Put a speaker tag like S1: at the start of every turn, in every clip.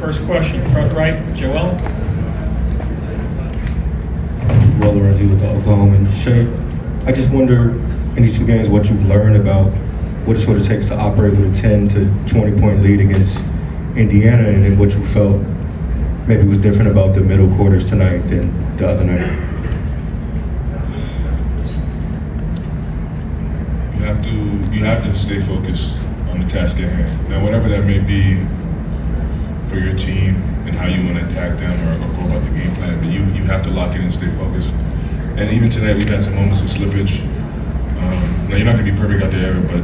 S1: First question, front right, Joel.
S2: Well, Lorenzi with the Oklahoma. And Shai, I just wonder in these two games what you've learned about what it sort of takes to operate with a 10 to 20 point lead against Indiana, and then what you felt maybe was different about the middle quarters tonight than the other night.
S3: You have to stay focused on the task at hand. Now, whatever that may be for your team and how you want to attack them or go about the game plan, but you have to lock in and stay focused. And even tonight, we've had some moments of slippage. Now, you're not going to be perfect out there, but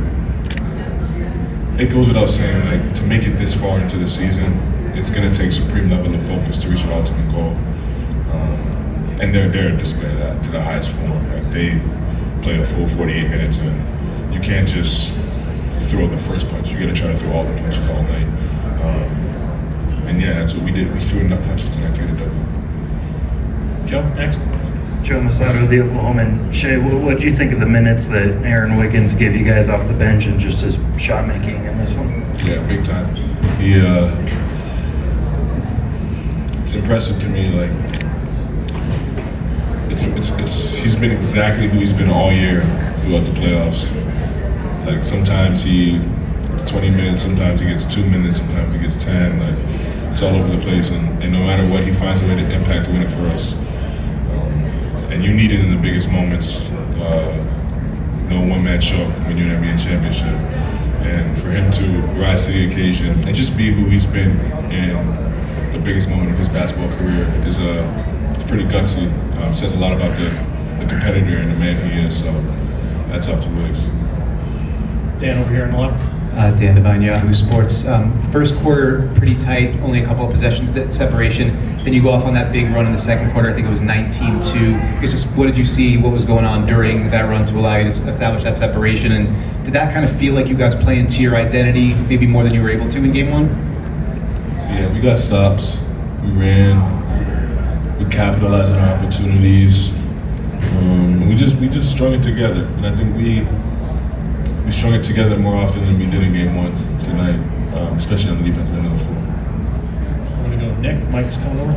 S3: it goes without saying, like, to make it this far into the season, it's going to take supreme level of focus to reach an ultimate goal. And they're there to display that to the highest form. Like, they play a full 48 minutes, and you can't just throw the first punch. You got to try to throw all the punches all night. And yeah, that's what we did. We threw enough punches tonight to get a W.
S1: Joe, next.
S4: Joe Masato of the Oklahoman. Shai, what do you think of the minutes that Aaron Wiggins gave you guys off the bench and just his shot making in this one?
S3: Yeah, big time. It's impressive to me. Like, he's been exactly who he's been all year throughout the playoffs. Like, sometimes he gets 20 minutes, sometimes he gets 2 minutes, sometimes he gets 10. Like, it's all over the place, and no matter what, he finds a way to impact to win it for us. And you need it in the biggest moments. No one-man show when you're in an NBA championship. And for him to rise to the occasion and just be who he's been in the biggest moment of his basketball career is it's pretty gutsy. Says a lot about the competitor and the man he is. So that's off to Wiggs.
S1: Dan over here on the left.
S5: Dan Devine, Yahoo Sports. First quarter, pretty tight, only a couple of possessions separation. Then you go off on that big run in the second quarter. I think it was 19-2. I guess just what did you see? What was going on during that run to allow you to establish that separation? And did that kind of feel like you guys play into your identity, maybe more than you were able to in game one?
S3: Yeah, we got stops. We ran. We capitalized on our opportunities. We just strung it together, and I think we strung it together more often than we did in game one tonight, especially on the defensive end of the floor.
S1: I'm going to go Nick. Mike's coming over.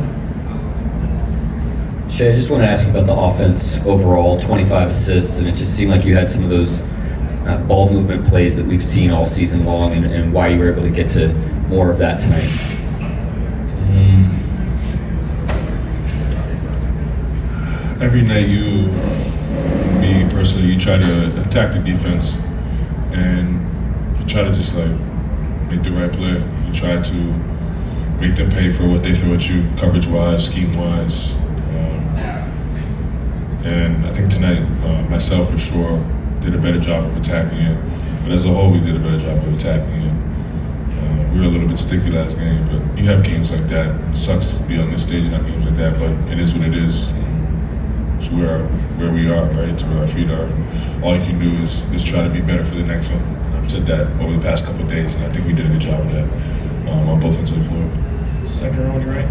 S6: Shai, I just want to ask about the offense overall, 25 assists, and it just seemed like you had some of those ball movement plays that we've seen all season long, and why you were able to get to more of that tonight.
S3: Every night for me personally, you try to attack the defense and you try to just like make the right play. You try to make them pay for what they throw at you, coverage-wise, scheme-wise. And I think tonight, myself for sure, did a better job of attacking it. But as a whole, we did a better job of attacking it. We were a little bit sticky last game, but you have games like that. It sucks to be on this stage and have games like that, but it is what it is. It's where we are, right? It's where our feet are. All you can do is try to be better for the next one. I've said that over the past couple of days, and I think we did a good job of that on both ends of the floor.
S1: Second row on your right.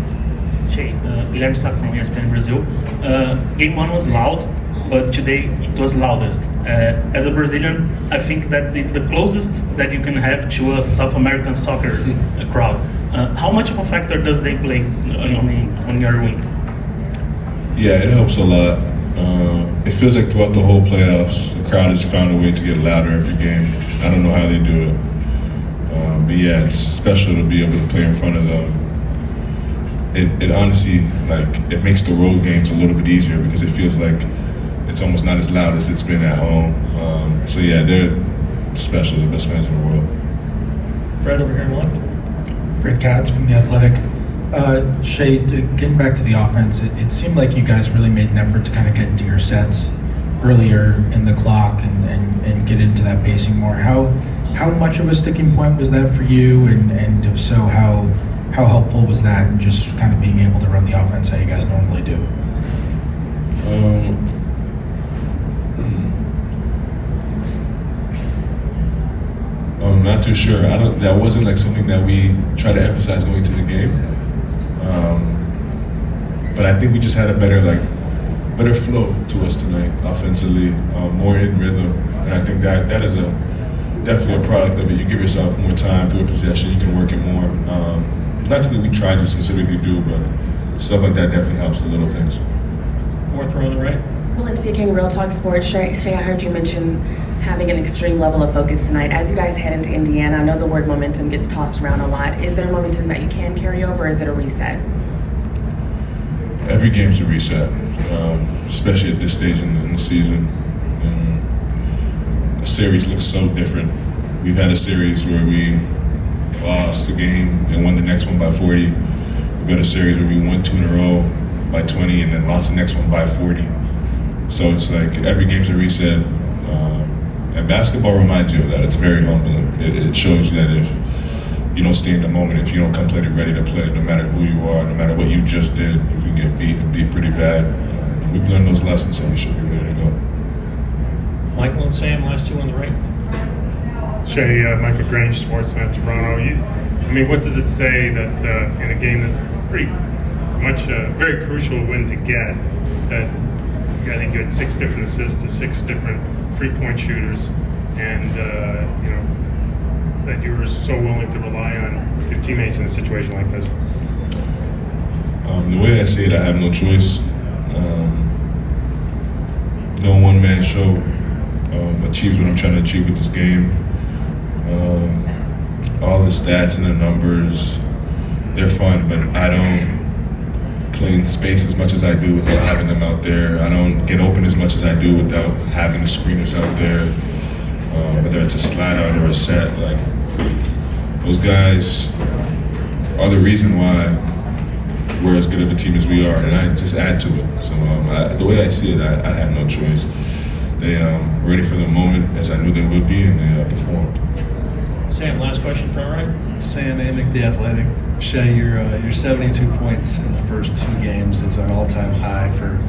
S7: Shai, Guilherme Saco from ESPN Brazil. Game one was loud, but today it was loudest. As a Brazilian, I think that it's the closest that you can have to a South American soccer crowd. How much of a factor does they play on your wing?
S3: Yeah, it helps a lot. It feels like throughout the whole playoffs, the crowd has found a way to get louder every game. I don't know how they do it. But yeah, it's special to be able to play in front of them. It honestly, like, it makes the road games a little bit easier because it feels like it's almost not as loud as it's been at home. So yeah, they're special, the best fans in the world.
S1: Fred over here on the left.
S8: Fred Katz from The Athletic. Shai, getting back to the offense, it seemed like you guys really made an effort to kind of get into your sets earlier in the clock and get into that pacing more. How much of a sticking point was that for you? And if so, how helpful was that in just kind of being able to run the offense how you guys normally do?
S3: I'm not too sure. That wasn't like something that we try to emphasize going to the game. But I think we just had a better flow to us tonight offensively, more in rhythm, and I think that is definitely a product of it. You give yourself more time through a possession, you can work it more. not something we try to specifically do, but stuff like that definitely helps, the little things.
S1: Fourth row on the right.
S9: Valencia King, Real Talk Sports. Shai, I heard you mention having an extreme level of focus tonight. As you guys head into Indiana, I know the word momentum gets tossed around a lot. Is there momentum that you can carry over, or is it a reset?
S3: Every game's a reset, especially at this stage in the season. The series looks so different. We've had a series where we lost a game and won the next one by 40. We've got a series where we won 2 in a row by 20 and then lost the next one by 40. So it's like every game's a reset. And basketball reminds you of that. It's very humbling. It shows you that if you don't stay in the moment, if you don't come ready to play, no matter who you are, no matter what you just did, you can get beat and beat pretty bad. We've learned those lessons, so we should be ready to go.
S1: Michael and Sam, last two on the right.
S10: Shai, Michael Grange, Sportsnet, Toronto. What does it say that in a game that's pretty much a very crucial win to get, that I think you had 6 different assists to 6 different free-point shooters, and that you were so willing to rely on your teammates in a situation like this?
S3: The way I see it, I have no choice. No one-man show achieves what I'm trying to achieve with this game. All the stats and the numbers, they're fun, but I don't play in space as much as I do without having them out there. I don't get open as much as I do without having the screeners out there, whether it's a slide out or a set. Like, those guys are the reason why we're as good of a team as we are, and I just add to it. So the way I see it, I had no choice. They were ready for the moment, as I knew they would be, and they performed.
S1: Sam, last question from right.
S11: Sam Amick, The Athletic. Shai, your 72 points in the first 2 games is an all-time high for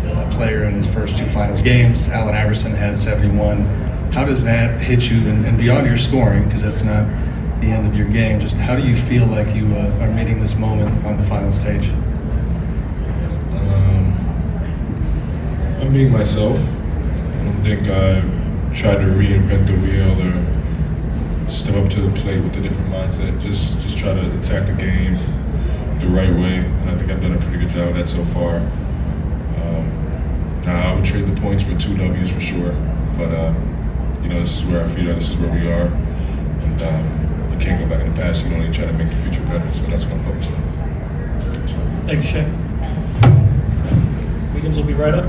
S11: a player in his first 2 finals games. Allen Iverson had 71. How does that hit you, and beyond your scoring, because that's not the end of your game, just how do you feel like you are meeting this moment on the final stage?
S3: I'm being myself. I don't think I tried to reinvent the wheel or step up to the plate with a different mindset. Just try to attack the game the right way, and I think I've done a pretty good job of that so far. Now I would trade the points for 2 W's for sure, but this is where our feet are, this is where we are, and you can't go back in the past. You can only try to make the future better, so that's what I'm focused on.
S1: Thank you, Shai. Wiggins will be right up.